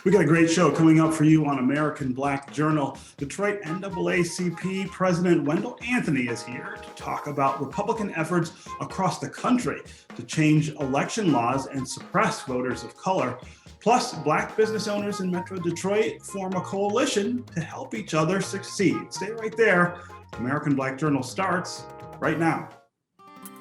We got a great show coming up for you on American Black Journal. Detroit NAACP President Wendell Anthony is here to talk about Republican efforts across the country to change election laws and suppress voters of color. Plus, Black business owners in Metro Detroit form a coalition to help each other succeed. Stay right there. American Black Journal starts right now.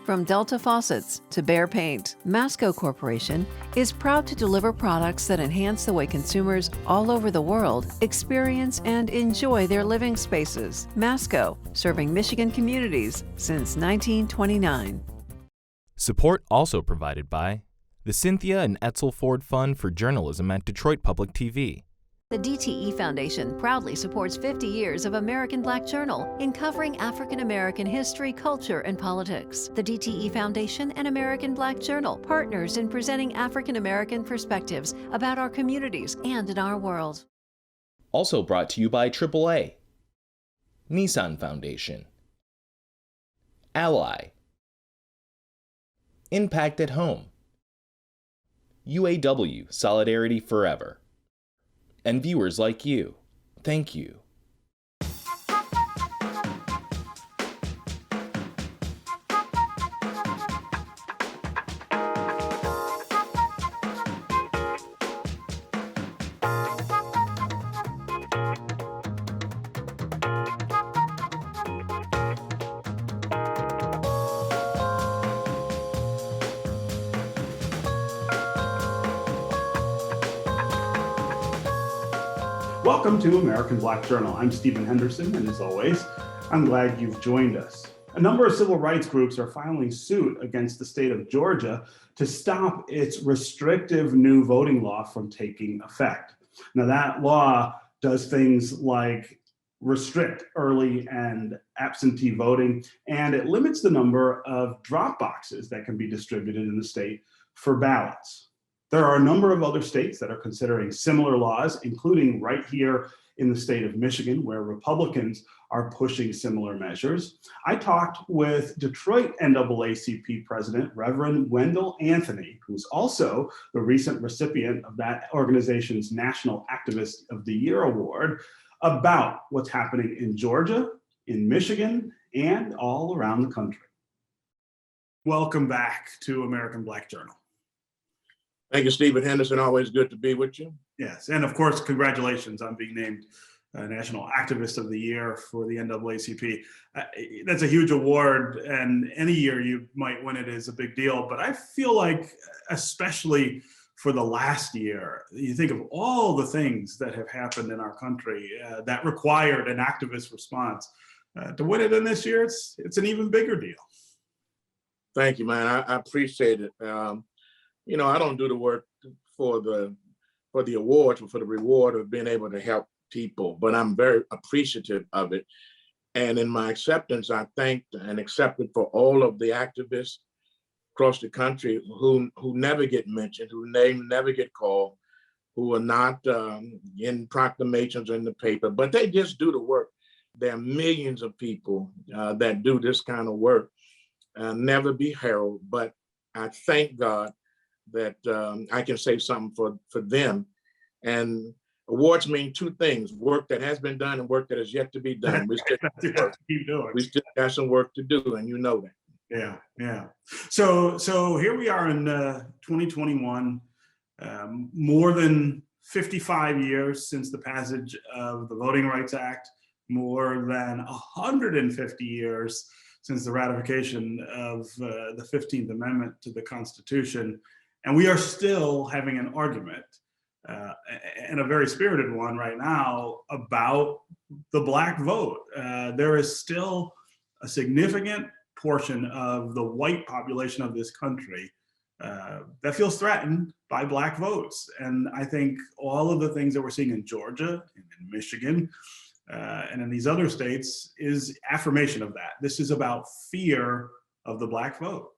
From Delta Faucets to Behr Paint, Masco Corporation is proud to deliver products that enhance the way consumers all over the world experience and enjoy their living spaces. Masco, serving Michigan communities since 1929. Support also provided by the Cynthia and Etzel Ford Fund for Journalism at Detroit Public TV. The DTE Foundation proudly supports 50 years of American Black Journal in covering African American history, culture, and politics. The DTE Foundation and American Black Journal partners in presenting African American perspectives about our communities and in our world. Also brought to you by AAA, Nissan Foundation, Ally, Impact at Home, UAW Solidarity Forever, and viewers like you. Thank you. Welcome to American Black Journal. I'm Stephen Henderson, and as always, I'm glad you've joined us. A number of civil rights groups are filing suit against the state of Georgia to stop its restrictive new voting law from taking effect. Now, that law does things like restrict early and absentee voting, and it limits the number of drop boxes that can be distributed in the state for ballots. There are a number of other states that are considering similar laws, including right here in the state of Michigan, where Republicans are pushing similar measures. I talked with Detroit NAACP President, Reverend Wendell Anthony, who's also the recent recipient of that organization's National Activist of the Year Award, about what's happening in Georgia, in Michigan, and all around the country. Welcome back to American Black Journal. Thank you, Stephen Henderson. Always good to be with you. Yes, and of course, congratulations on being named National Activist of the Year for the NAACP. That's a huge award, and any year you might win it is a big deal. But I feel like, especially for the last year, you think of all the things that have happened in our country that required an activist response. To win it in this year, it's an even bigger deal. Thank you, man. I appreciate it. You know, I don't do the work for the awards or for the reward of being able to help people, but I'm very appreciative of it. And in my acceptance, I thanked and accepted for all of the activists across the country who never get mentioned, whose name never get called, who are not in proclamations in the paper, but they just do the work. There are millions of people that do this kind of work, never be heralded, but I thank God that I can say something for them. And awards mean two things: work that has been done and work that is yet to be done. We still got some work to do, and you know that. Yeah. So here we are in 2021, more than 55 years since the passage of the Voting Rights Act, more than 150 years since the ratification of the 15th Amendment to the Constitution. And we are still having an argument, and a very spirited one right now, about the Black vote. There is still a significant portion of the white population of this country that feels threatened by Black votes. And I think all of the things that we're seeing in Georgia and in Michigan and in these other states is affirmation of that. This is about fear of the Black vote.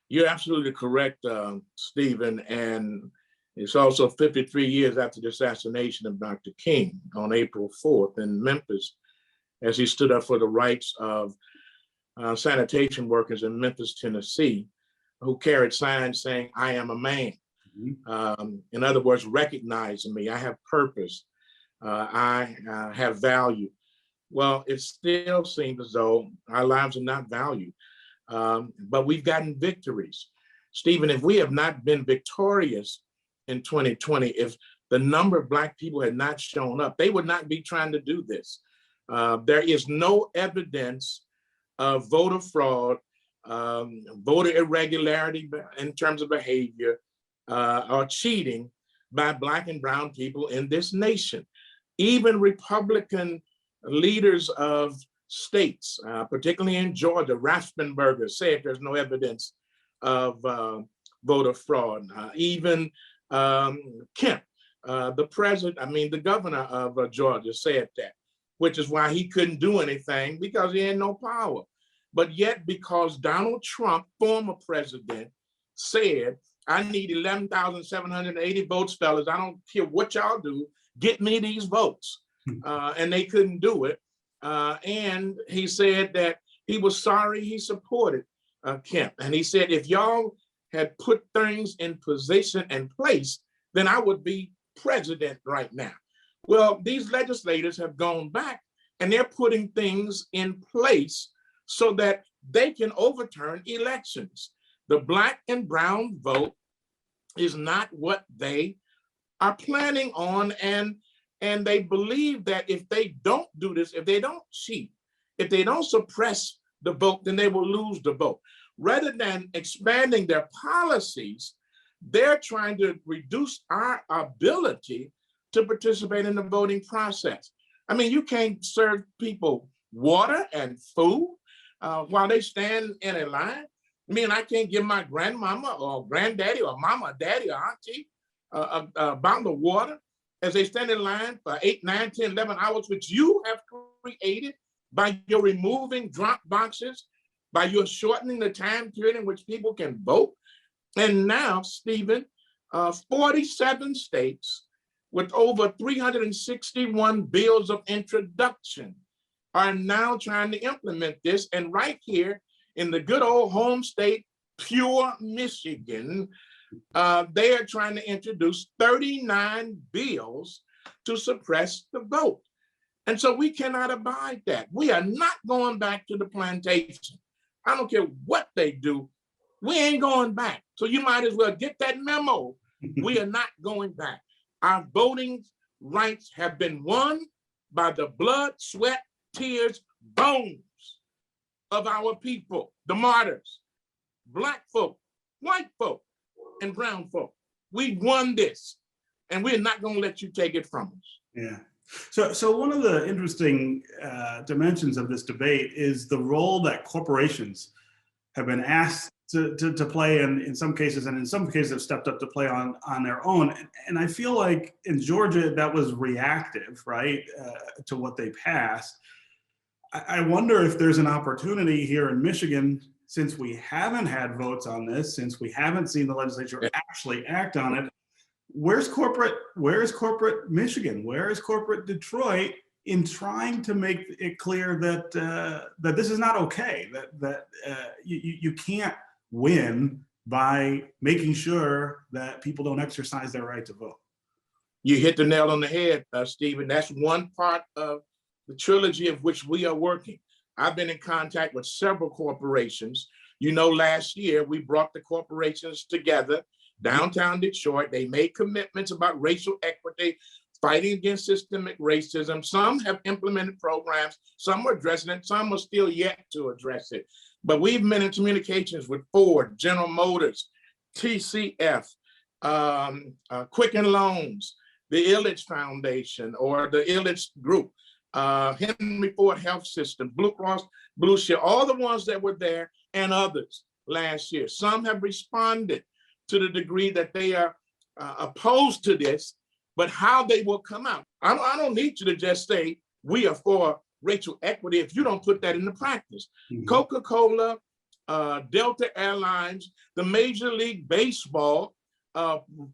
You're absolutely correct, Stephen. And it's also 53 years after the assassination of Dr. King on April 4th in Memphis, as he stood up for the rights of sanitation workers in Memphis, Tennessee, who carried signs saying, "I am a man." In other words, recognizing me. I have purpose. I have value. Well, it still seems as though our lives are not valued, but we've gotten victories. Stephen, if we have not been victorious in 2020, if the number of Black people had not shown up, they would not be trying to do this. There is no evidence of voter fraud, voter irregularity in terms of behavior, or cheating by Black and brown people in this nation. Even Republican leaders of states, particularly in Georgia, Raffensperger said there's no evidence of voter fraud. Even Kemp, the governor of Georgia said that, which is why he couldn't do anything because he had no power. But yet, because Donald Trump, former president, said, I need 11,780 votes, fellas. I don't care what y'all do, get me these votes. And they couldn't do it. And he said that he was sorry he supported Kemp. And he said, if y'all had put things in position and place, then I would be president right now. Well, these legislators have gone back and they're putting things in place so that they can overturn elections. The Black and brown vote is not what they are planning on. And they believe that if they don't do this, if they don't cheat, if they don't suppress the vote, then they will lose the vote. Rather than expanding their policies, they're trying to reduce our ability to participate in the voting process. I mean, you can't serve people water and food while they stand in a line. I mean, I can't give my grandmama or granddaddy or mama, daddy or auntie a bottle of water as they stand in line for 8, 9, 10, 11 hours, which you have created by your removing drop boxes, by your shortening the time period in which people can vote. And now, Stephen, 47 states with over 361 bills of introduction are now trying to implement this. And right here in the good old home state, pure Michigan, they are trying to introduce 39 bills to suppress the vote. And so we cannot abide that. We are not going back to the plantation. I don't care what they do. We ain't going back. So you might as well get that memo. We are not going back. Our voting rights have been won by the blood, sweat, tears, bones of our people, the martyrs, Black folk, white folk, and brown folk. We won this, and we're not going to let you take it from us. Yeah. So one of the interesting dimensions of this debate is the role that corporations have been asked to play in some cases, and in some cases have stepped up to play on their own. And I feel like in Georgia, that was reactive, right, to what they passed. I wonder if there's an opportunity here in Michigan, since we haven't had votes on this, since we haven't seen the legislature actually act on it. Where's corporate Michigan? Where is corporate Detroit in trying to make it clear that that this is not okay? That you can't win by making sure that people don't exercise their right to vote. You hit the nail on the head, Stephen. That's one part of the trilogy of which we are working. I've been in contact with several corporations. You know, last year we brought the corporations together downtown Detroit. They made commitments about racial equity, fighting against systemic racism. Some have implemented programs, some are addressing it, some are still yet to address it. But we've been in communications with Ford, General Motors, TCF, Quicken Loans, the Ilitch Foundation or the Ilitch Group, Henry Ford Health System, Blue Cross Blue Shield, all the ones that were there and others last year. Some have responded to the degree that they are opposed to this, but how they will come out. I don't need you to just say we are for racial equity if you don't put that into practice. Mm-hmm. Coca-Cola, Delta Airlines, the Major League Baseball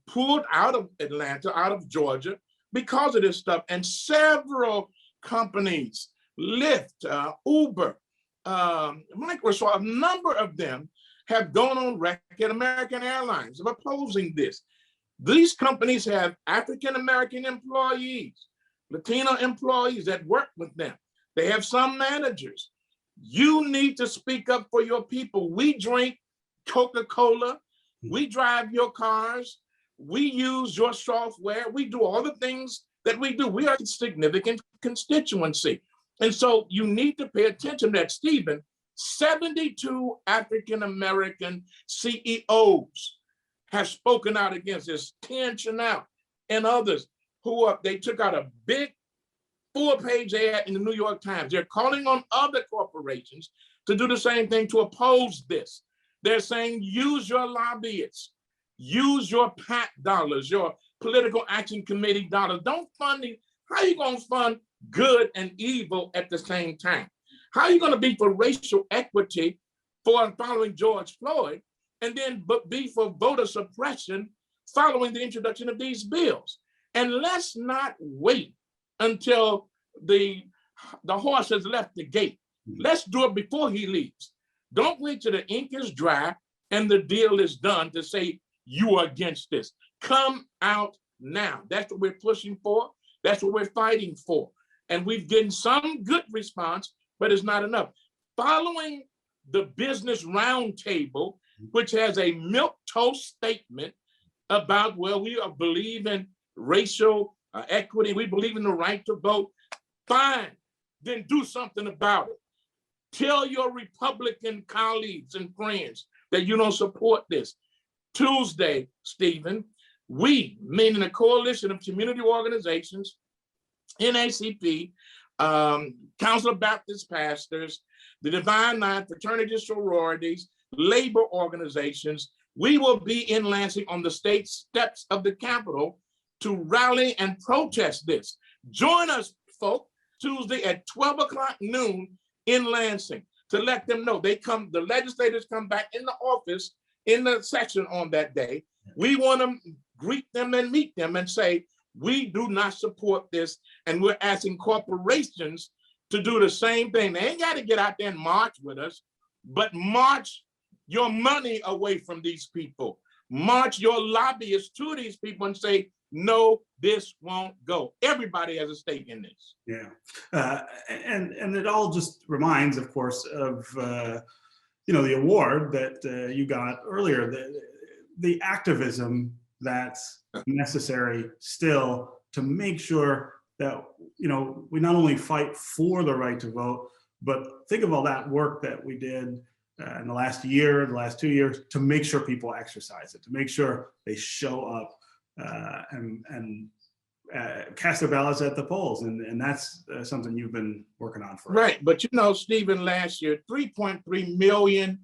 pulled out of Atlanta, out of Georgia because of this stuff. And several companies, Lyft, Uber, Microsoft, a number of them have gone on record, American Airlines, of opposing this. These companies have African-American employees, Latino employees that work with them. They have some managers. You need to speak up for your people. We drink Coca-Cola. We drive your cars. We use your software. We do all the things that we do. We are a significant constituency. And so you need to pay attention to that, Stephen. 72 African-American CEOs have spoken out against this. Ken Chanel and others they took out a big 4-page ad in the New York Times. They're calling on other corporations to do the same thing to oppose this. They're saying, use your lobbyists, use your PAC dollars, your political action committee dollars. Don't fund it. How are you going to fund good and evil at the same time? How are you going to be for racial equity for following George Floyd and then be for voter suppression following the introduction of these bills? And let's not wait until the horse has left the gate. Let's do it before he leaves. Don't wait till the ink is dry and the deal is done to say you are against this. Come out now. That's what we're pushing for. That's what we're fighting for. And we've gotten some good response, but it's not enough. Following the Business Roundtable, which has a milquetoast statement about, well, we believe in racial equity, we believe in the right to vote, fine, then do something about it. Tell your Republican colleagues and friends that you don't support this. Tuesday, Stephen, we, meaning a coalition of community organizations, NAACP, Council of Baptist Pastors, the Divine Nine, fraternities, sororities, labor organizations, we will be in Lansing on the state steps of the Capitol to rally and protest this. Join us, folks, Tuesday at 12 o'clock noon in Lansing to let them know. The legislators come back in the office in the session on that day. We want to greet them and meet them and say, we do not support this. And we're asking corporations to do the same thing. They ain't got to get out there and march with us, but march your money away from these people. March your lobbyists to these people and say, no, this won't go. Everybody has a stake in this. Yeah, and it all just reminds, of course, of the award that you got earlier, the activism that's necessary still to make sure that we not only fight for the right to vote, but think of all that work that we did in the last year, the last 2 years, to make sure people exercise it, to make sure they show up and cast their ballots at the polls. And that's something you've been working on for. Right. But Stephen, last year, 3.3 million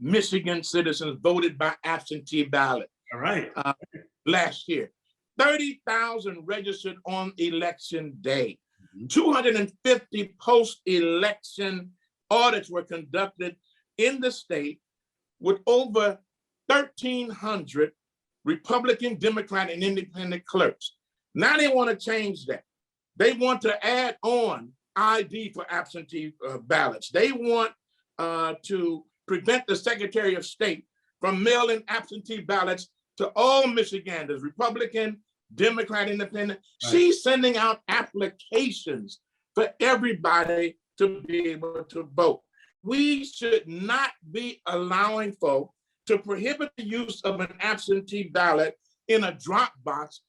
Michigan citizens voted by absentee ballot. All right. Last year, 30,000 registered on election day. 250 post-election audits were conducted in the state with over 1,300 Republican, Democrat, and independent clerks. Now they want to change that. They want to add on ID for absentee ballots. They want to prevent the Secretary of State from mailing absentee ballots to all Michiganders, Republican, Democrat, Independent. Right. She's sending out applications for everybody to be able to vote. We should not be allowing folks to prohibit the use of an absentee ballot in a drop box.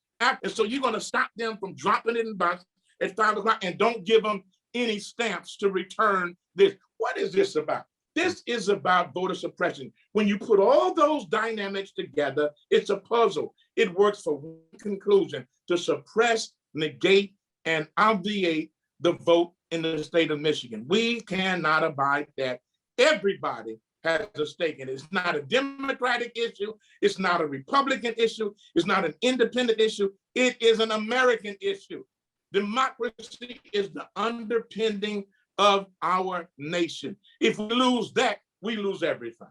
So you're going to stop them from dropping it in the box at 5 o'clock and don't give them any stamps to return this. What is this about? This is about voter suppression. When you put all those dynamics together, it's a puzzle. It works for one conclusion: to suppress, negate, and obviate the vote in the state of Michigan. We cannot abide that. Everybody has a stake in it. It's not a Democratic issue. It's not a Republican issue. It's not an independent issue. It is an American issue. Democracy is the underpinning of our nation. If we lose that, we lose everything.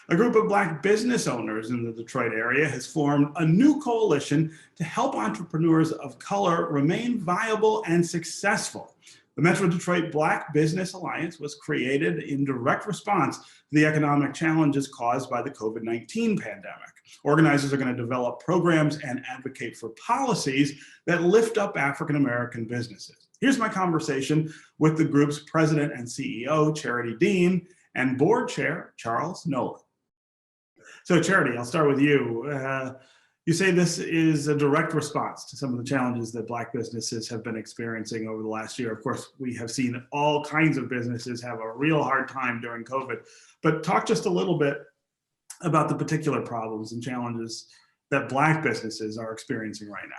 A group of Black business owners in the Detroit area has formed a new coalition to help entrepreneurs of color remain viable and successful. The Metro Detroit Black Business Alliance was created in direct response to the economic challenges caused by the COVID-19 pandemic. Organizers are going to develop programs and advocate for policies that lift up African American businesses. Here's my conversation with the group's president and CEO, Charity Dean, and board chair, Charles Nolan. So Charity, I'll start with you. You say this is a direct response to some of the challenges that Black businesses have been experiencing over the last year. Of course, we have seen all kinds of businesses have a real hard time during COVID, but talk just a little bit about the particular problems and challenges that Black businesses are experiencing right now.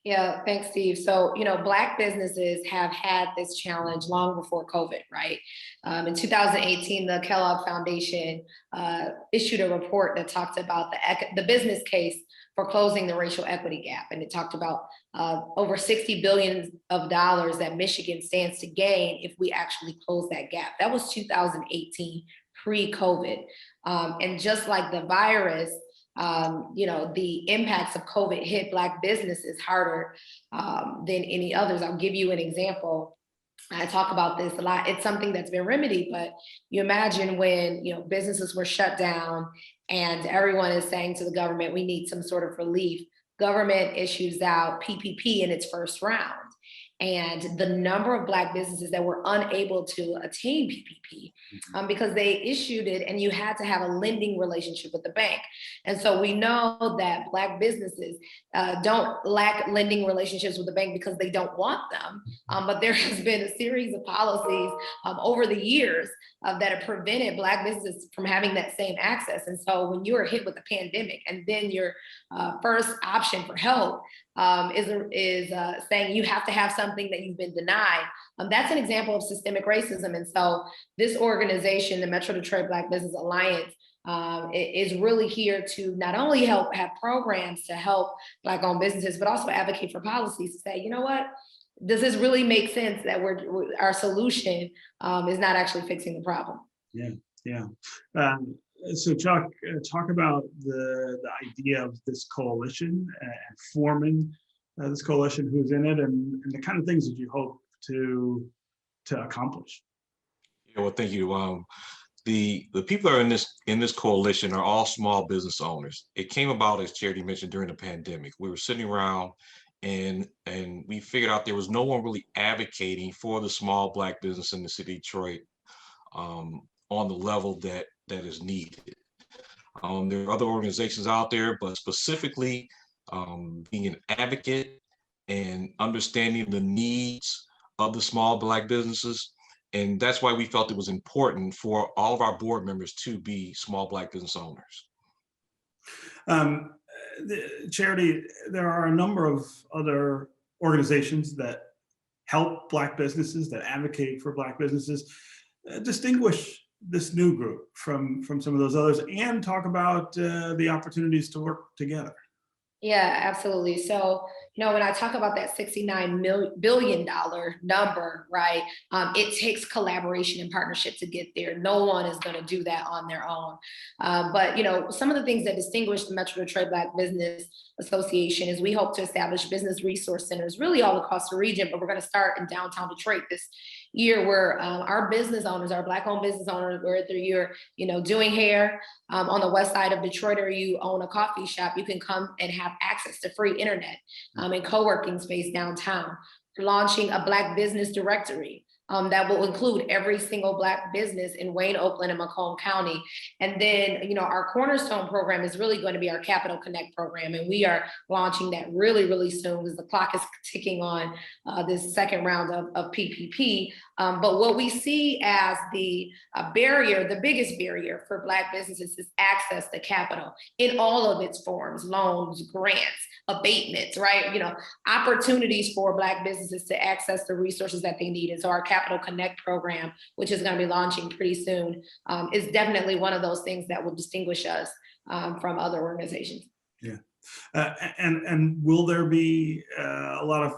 Yeah, thanks, Steve. So, Black businesses have had this challenge long before COVID, right? In 2018, the Kellogg Foundation issued a report that talked about the business case for closing the racial equity gap. And it talked about over $60 billion that Michigan stands to gain if we actually close that gap. That was 2018, pre-COVID. And just like the virus, the impacts of COVID hit Black businesses harder than any others. I'll give you an example. I talk about this a lot. It's something that's been remedied, but you imagine when, businesses were shut down and everyone is saying to the government, we need some sort of relief. Government issues out PPP in its first round. And the number of Black businesses that were unable to attain PPP because they issued it and you had to have a lending relationship with the bank. And so we know that Black businesses don't lack lending relationships with the bank because they don't want them. But there has been a series of policies over the years that have prevented Black businesses from having that same access. And so when you are hit with a pandemic and then your first option for help is saying you have to have something that you've been denied. That's an example of systemic racism. And so this organization, the Metro Detroit Black Business Alliance, is really here to not only have programs to help Black-owned businesses, but also advocate for policies to say, you know what, does this really make sense that our solution is not actually fixing the problem? Yeah. So Chuck, talk about the idea of this coalition and forming this coalition, who's in it, and the kind of things that you hope to accomplish. Yeah, well, thank you. The people that are in this coalition are all small business owners. It came about, as Charity mentioned, during the pandemic. We were sitting around and we figured out there was no one really advocating for the small Black business in the city of Detroit on the level that is needed. There are other organizations out there, but specifically being an advocate and understanding the needs of the small Black businesses. And that's why we felt it was important for all of our board members to be small Black business owners. Charity, there are a number of other organizations that help Black businesses, that advocate for Black businesses. Distinguish this new group from some of those others and talk about the opportunities to work together. Yeah, absolutely. So, when I talk about that $69 billion number, right, it takes collaboration and partnership to get there. No one is going to do that on their own. But, some of the things that distinguish the Metro Detroit Black Business Association is we hope to establish business resource centers really all across the region, but we're going to start in downtown Detroit this year where our business owners, our Black-owned business owners, whether you're, doing hair on the west side of Detroit or you own a coffee shop, you can come and have access to free internet and co-working space downtown. Launching a Black business directory that will include every single Black business in Wayne, Oakland, and Macomb County. And then, our cornerstone program is really going to be our Capital Connect program. And we are launching that really, really soon because the clock is ticking on this second round of PPP. But what we see as the barrier, the biggest barrier for Black businesses is access to capital in all of its forms, loans, grants, abatements, right? Opportunities for Black businesses to access the resources that they need. And so our Capital Connect program, which is going to be launching pretty soon, is definitely one of those things that will distinguish us from other organizations. Yeah. And will there be a lot of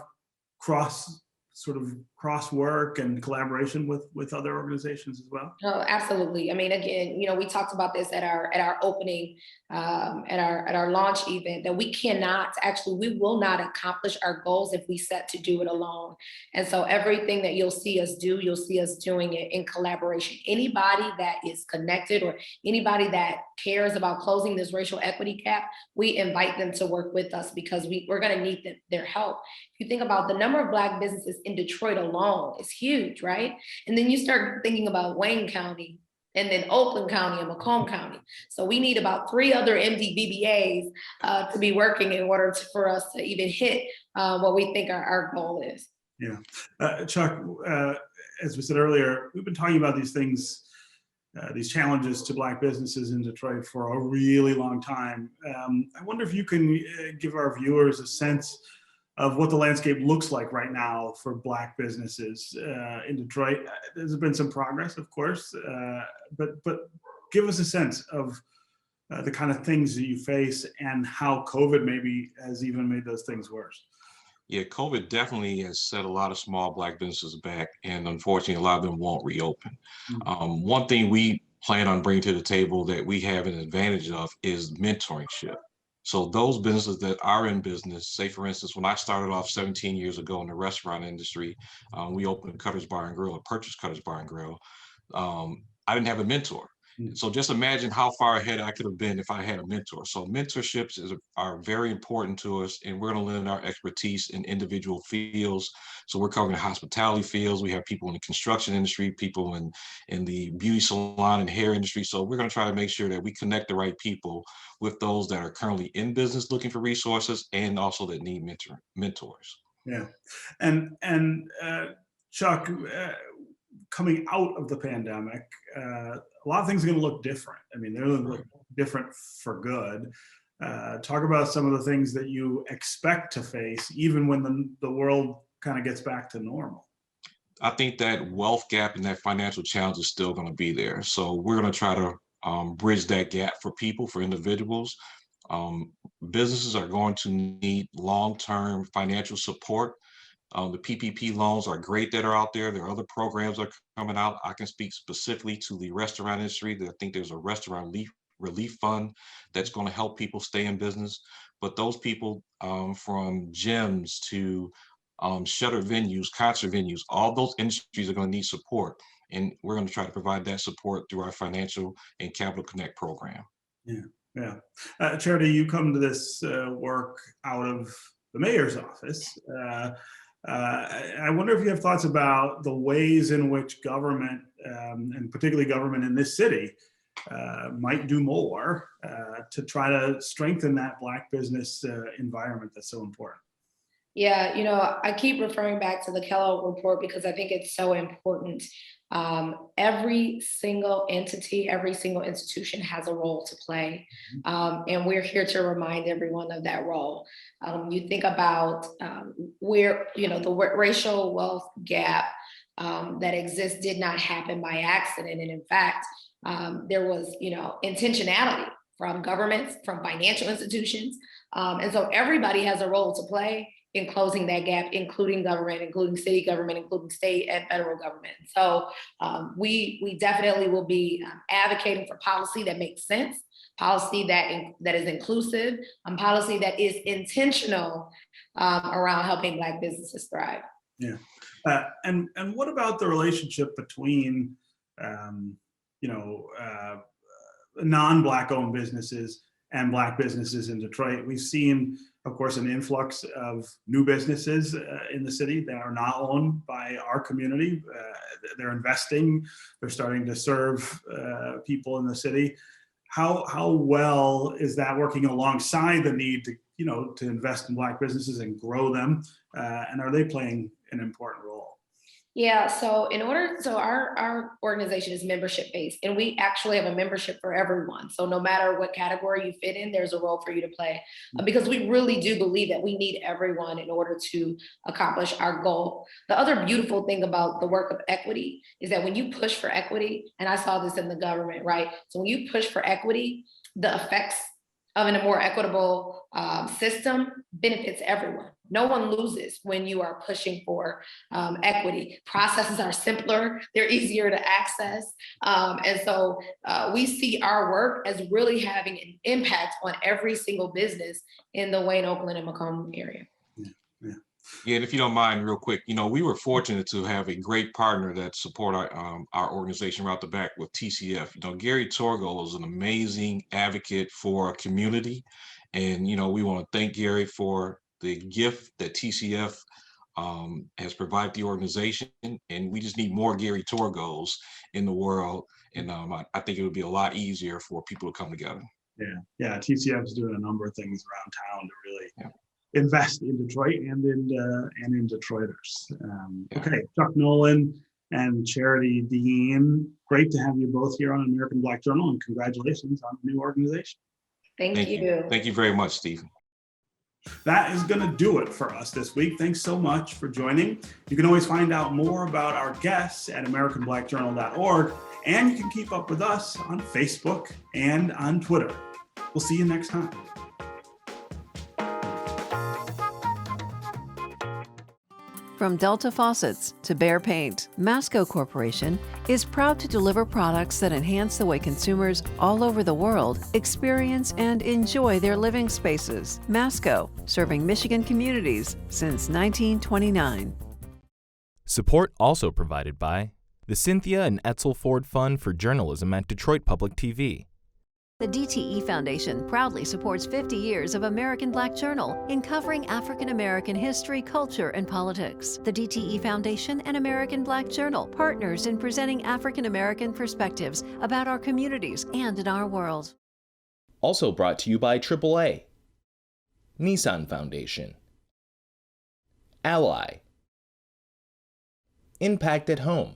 cross sort of cross work and collaboration with other organizations as well? Oh, absolutely. I mean, again, we talked about this at our opening, at our launch event, that we will not accomplish our goals if we set to do it alone. And so everything that you'll see us do, you'll see us doing it in collaboration. Anybody that is connected or anybody that cares about closing this racial equity gap, we invite them to work with us because we're going to need their help. If you think about the number of Black businesses in Detroit alone, it's huge, right? And then you start thinking about Wayne County, and then Oakland County and Macomb County. So we need about 3 other MDBBAs to be working in order for us to even hit what we think our goal is. Yeah. Chuck, as we said earlier, we've been talking about these things, these challenges to Black businesses in Detroit for a really long time. I wonder if you can give our viewers a sense of what the landscape looks like right now for Black businesses in Detroit. There's been some progress, of course, but give us a sense of the kind of things that you face and how COVID maybe has even made those things worse. Yeah, COVID definitely has set a lot of small Black businesses back, and unfortunately, a lot of them won't reopen. One thing we plan on bringing to the table that we have an advantage of is mentorship. So those businesses that are in business, say for instance, when I started off 17 years ago in the restaurant industry, we opened Cutter's Bar and Grill, or purchased Cutter's Bar and Grill. I didn't have a mentor. So just imagine how far ahead I could have been if I had a mentor. So mentorships are very important to us, and we're going to lend our expertise in individual fields. So we're covering the hospitality fields. We have people in the construction industry, people in the beauty salon and hair industry. So we're going to try to make sure that we connect the right people with those that are currently in business looking for resources and also that need mentors. Yeah. And Chuck, coming out of the pandemic, a lot of things are going to look different. I mean, they're going to look different for good. Talk about some of the things that you expect to face, even when the world kind of gets back to normal. I think that wealth gap and that financial challenge is still going to be there. So we're going to try to bridge that gap for people, for individuals. Businesses are going to need long-term financial support. The PPP loans are great that are out there. There are other programs that are coming out. I can speak specifically to the restaurant industry. I think there's a restaurant relief fund that's going to help people stay in business. But those people from gyms to shuttered venues, concert venues, all those industries are going to need support. And we're going to try to provide that support through our Financial and Capital Connect program. Yeah. Charity, you come to this work out of the mayor's office. I wonder if you have thoughts about the ways in which government, and particularly government in this city, might do more to try to strengthen that Black business environment that's so important. Yeah, I keep referring back to the Kellogg report because I think it's so important. Every single entity, every single institution has a role to play. And we're here to remind everyone of that role. You think about where, the racial wealth gap that exists did not happen by accident. And in fact, there was, intentionality from governments, from financial institutions. And so everybody has a role to play in closing that gap, including government, including city government, including state and federal government. So we definitely will be advocating for policy that makes sense, policy that is inclusive, policy that is intentional around helping Black businesses thrive. Yeah, and what about the relationship between non-Black owned businesses and Black businesses in Detroit? We've seen, of course, an influx of new businesses in the city that are not owned by our community. They're investing, they're starting to serve people in the city. How well is that working alongside the need to invest in Black businesses and grow them? And are they playing an important role? Yeah, so our organization is membership based, and we actually have a membership for everyone. So no matter what category you fit in, there's a role for you to play, because we really do believe that we need everyone in order to accomplish our goal. The other beautiful thing about the work of equity is that when you push for equity, and I saw this in the government, right? So when you push for equity, the effects in a more equitable system benefits everyone. No one loses when you are pushing for equity. Processes are simpler, they're easier to access. And so we see our work as really having an impact on every single business in the Wayne, Oakland, and Macomb area. Yeah, and if you don't mind, real quick, we were fortunate to have a great partner that support our organization right out the back with TCF. Gary Torgo is an amazing advocate for our community, and we want to thank Gary for the gift that TCF has provided the organization, and we just need more Gary Torgos in the world, and I think it would be a lot easier for people to come together. Yeah. TCF is doing a number of things around town to really invest in Detroit and in Detroiters. Okay, Chuck Nolan and Charity Dean, great to have you both here on American Black Journal, and congratulations on the new organization. Thank you. Thank you very much, Stephen. That is going to do it for us this week. Thanks so much for joining. You can always find out more about our guests at AmericanBlackJournal.org, and you can keep up with us on Facebook and on Twitter. We'll see you next time. From Delta Faucets to Behr Paint, Masco Corporation is proud to deliver products that enhance the way consumers all over the world experience and enjoy their living spaces. Masco, serving Michigan communities since 1929. Support also provided by the Cynthia and Etzel Ford Fund for Journalism at Detroit Public TV. The DTE Foundation proudly supports 50 years of American Black Journal in covering African American history, culture, and politics. The DTE Foundation and American Black Journal, partners in presenting African American perspectives about our communities and in our world. Also brought to you by AAA, Nissan Foundation, Ally, Impact at Home,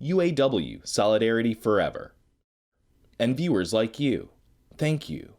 UAW Solidarity Forever, and viewers like you. Thank you.